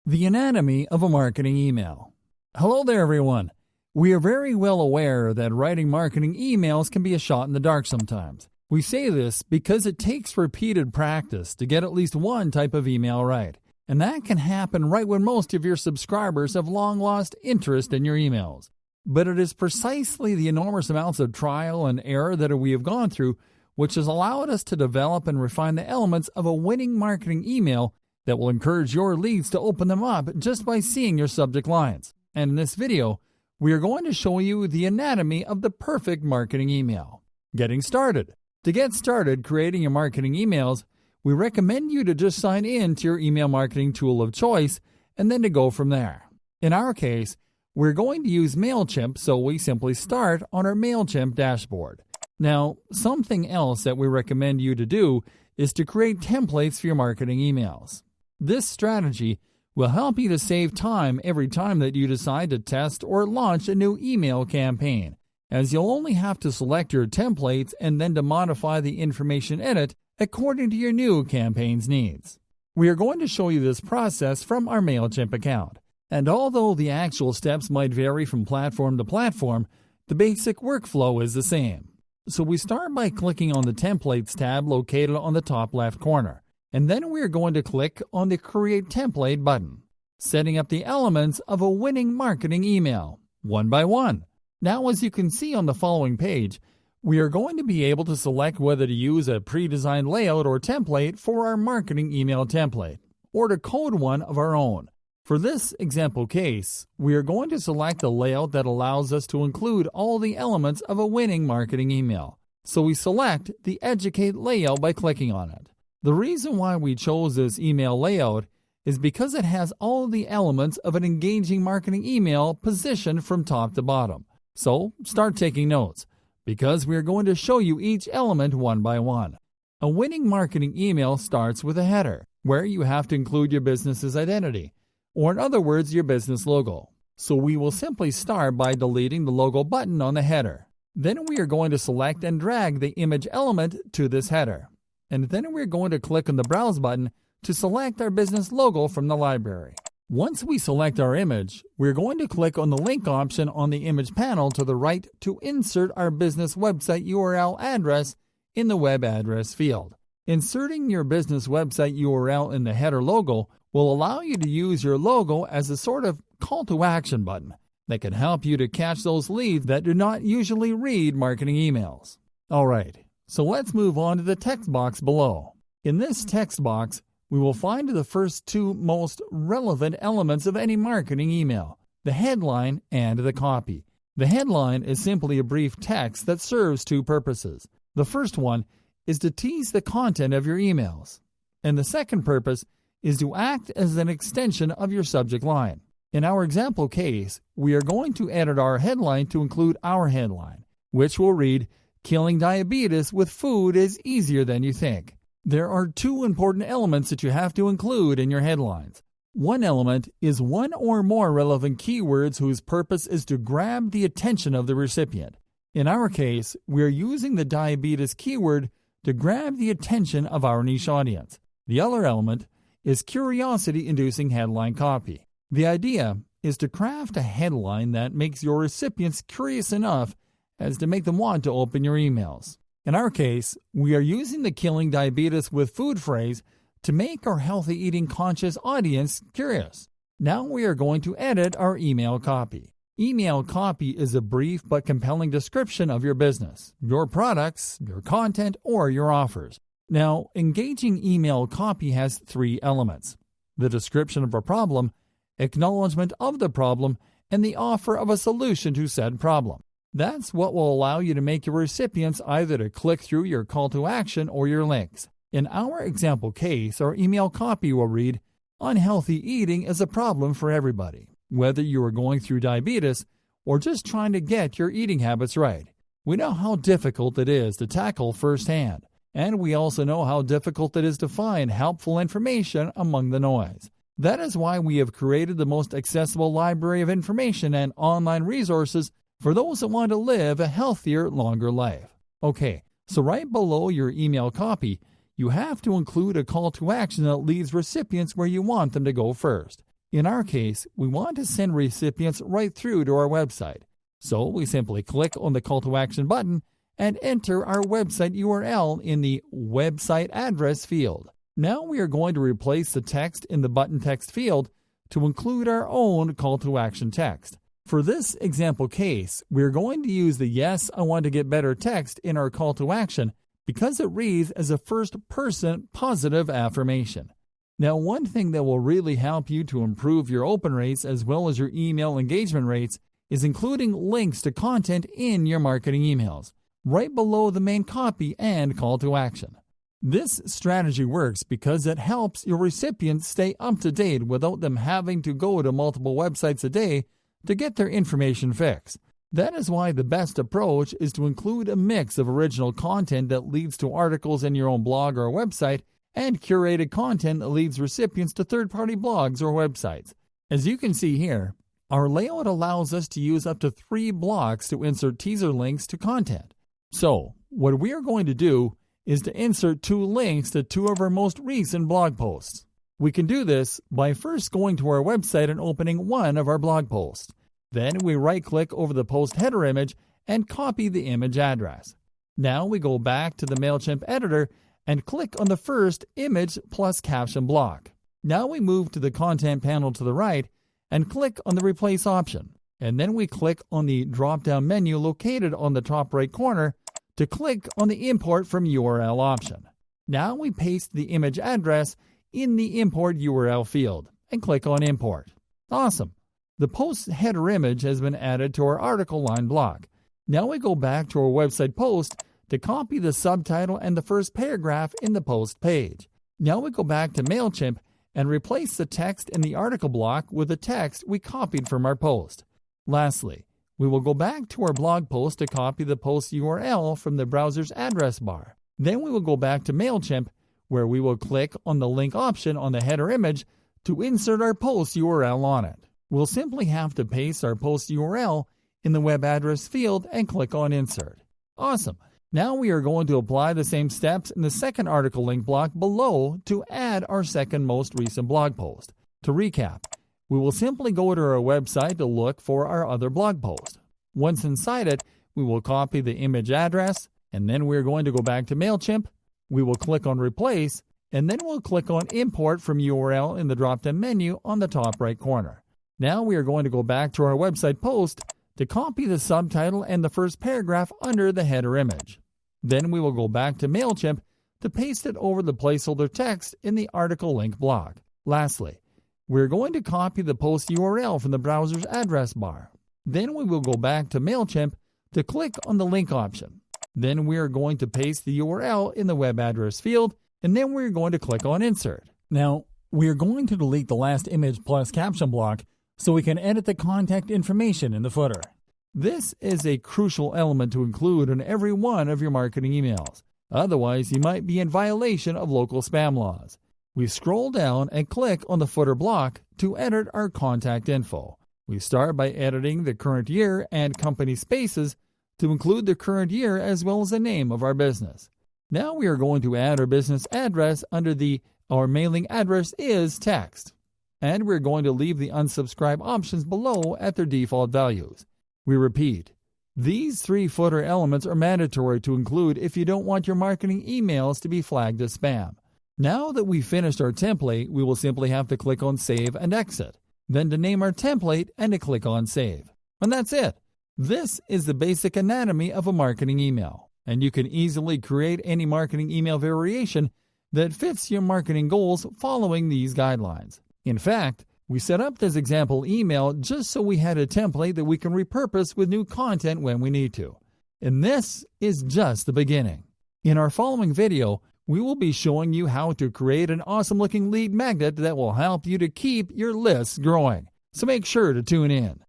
The anatomy of a marketing email. Hello there, everyone. We are very well aware that writing marketing emails can be a shot in the dark sometimes. We say this because it takes repeated practice to get at least one type of email right. And that can happen right when most of your subscribers have long lost interest in your emails. But it is precisely the enormous amounts of trial and error that we have gone through which has allowed us to develop and refine the elements of a winning marketing email that will encourage your leads to open them up just by seeing your subject lines. And in this video, we are going to show you the anatomy of the perfect marketing email. Getting started. To get started creating your marketing emails, we recommend you to just sign in to your email marketing tool of choice and then to go from there. In our case, we're going to use MailChimp, so we simply start on our MailChimp dashboard. Now, something else that we recommend you to do is to create templates for your marketing emails. This strategy will help you to save time every time that you decide to test or launch a new email campaign, as you'll only have to select your templates and then to modify the information in it according to your new campaign's needs. We are going to show you this process from our MailChimp account, and although the actual steps might vary from platform to platform, the basic workflow is the same. So we start by clicking on the Templates tab located on the top left corner. And then we are going to click on the Create Template button, setting up the elements of a winning marketing email, one by one. Now, as you can see on the following page, we are going to be able to select whether to use a pre-designed layout or template for our marketing email template, or to code one of our own. For this example case, we are going to select a layout that allows us to include all the elements of a winning marketing email. So we select the Educate layout by clicking on it. The reason why we chose this email layout is because it has all the elements of an engaging marketing email positioned from top to bottom. So start taking notes, because we are going to show you each element one by one. A winning marketing email starts with a header, where you have to include your business's identity, or in other words, your business logo. So we will simply start by deleting the logo button on the header. Then we are going to select and drag the image element to this header. And then we're going to click on the Browse button to select our business logo from the library. Once we select our image, we're going to click on the link option on the image panel to the right to insert our business website URL address in the web address field. Inserting your business website URL in the header logo will allow you to use your logo as a sort of call to action button that can help you to catch those leads that do not usually read marketing emails. All right. So let's move on to the text box below. In this text box, we will find the first two most relevant elements of any marketing email, the headline and the copy. The headline is simply a brief text that serves two purposes. The first one is to tease the content of your emails, and the second purpose is to act as an extension of your subject line. In our example case, we are going to edit our headline to include our headline, which will read, "Killing diabetes with food is easier than you think." There are two important elements that you have to include in your headlines. One element is one or more relevant keywords whose purpose is to grab the attention of the recipient. In our case, we are using the diabetes keyword to grab the attention of our niche audience. The other element is curiosity-inducing headline copy. The idea is to craft a headline that makes your recipients curious enough as to make them want to open your emails. In our case, we are using the "killing diabetes with food" phrase to make our healthy eating conscious audience curious. Now we are going to edit our email copy. Email copy is a brief but compelling description of your business, your products, your content, or your offers. Now, engaging email copy has three elements: the description of a problem, acknowledgement of the problem, and the offer of a solution to said problem. That's what will allow you to make your recipients either to click through your call to action or your links. In our example case, our email copy will read, "Unhealthy eating is a problem for everybody, whether you are going through diabetes or just trying to get your eating habits right. We know how difficult it is to tackle firsthand, and we also know how difficult it is to find helpful information among the noise. That is why we have created the most accessible library of information and online resources for those that want to live a healthier, longer life." Okay, so right below your email copy, you have to include a call to action that leads recipients where you want them to go first. In our case, we want to send recipients right through to our website. So we simply click on the Call to Action button and enter our website URL in the Website Address field. Now we are going to replace the text in the button text field to include our own Call to Action text. For this example case, we are going to use the Yes, I want to get better text in our Call to Action because it reads as a first-person positive affirmation. Now, one thing that will really help you to improve your open rates as well as your email engagement rates is including links to content in your marketing emails, right below the main copy and call to action. This strategy works because it helps your recipients stay up to date without them having to go to multiple websites a day to get their information fixed. That is why the best approach is to include a mix of original content that leads to articles in your own blog or website and curated content that leads recipients to third-party blogs or websites. As you can see here, our layout allows us to use up to 3 blocks to insert teaser links to content. So, what we are going to do is to insert 2 links to 2 of our most recent blog posts. We can do this by first going to our website and opening one of our blog posts. Then we right-click over the post header image and copy the image address. Now we go back to the MailChimp editor and click on the first image plus caption block. Now we move to the content panel to the right and click on the Replace option. And then we click on the drop-down menu located on the top right corner to click on the Import from URL option. Now we paste the image address in the Import URL field and click on Import. Awesome! The post header image has been added to our article line block. Now we go back to our website post to copy the subtitle and the first paragraph in the post page. Now we go back to MailChimp and replace the text in the article block with the text we copied from our post. Lastly, we will go back to our blog post to copy the post URL from the browser's address bar. Then we will go back to MailChimp, where we will click on the link option on the header image to insert our post URL on it. We'll simply have to paste our post URL in the web address field and click on Insert. Awesome! Now we are going to apply the same steps in the second article link block below to add our second most recent blog post. To recap, we will simply go to our website to look for our other blog post. Once inside it, we will copy the image address, and then we're going to go back to MailChimp. We will click on Replace, and then we'll click on Import from URL in the drop-down menu on the top right corner. Now we are going to go back to our website post to copy the subtitle and the first paragraph under the header image. Then we will go back to MailChimp to paste it over the placeholder text in the article link block. Lastly, we're going to copy the post URL from the browser's address bar. Then we will go back to MailChimp to click on the link option. Then we are going to paste the URL in the web address field, and then we're going to click on Insert. Now, we are going to delete the last image plus caption block so we can edit the contact information in the footer. This is a crucial element to include in every one of your marketing emails. Otherwise, you might be in violation of local spam laws. We scroll down and click on the footer block to edit our contact info. We start by editing the current year and company spaces to include the current year as well as the name of our business. Now we are going to add our business address under the Our mailing address is text. And we're going to leave the unsubscribe options below at their default values. We repeat, these 3 footer elements are mandatory to include if you don't want your marketing emails to be flagged as spam. Now that we've finished our template, we will simply have to click on Save and Exit, then to name our template and to click on Save. And that's it. This is the basic anatomy of a marketing email, and you can easily create any marketing email variation that fits your marketing goals following these guidelines. In fact, we set up this example email just so we had a template that we can repurpose with new content when we need to. And this is just the beginning. In our following video, we will be showing you how to create an awesome-looking lead magnet that will help you to keep your lists growing. So make sure to tune in.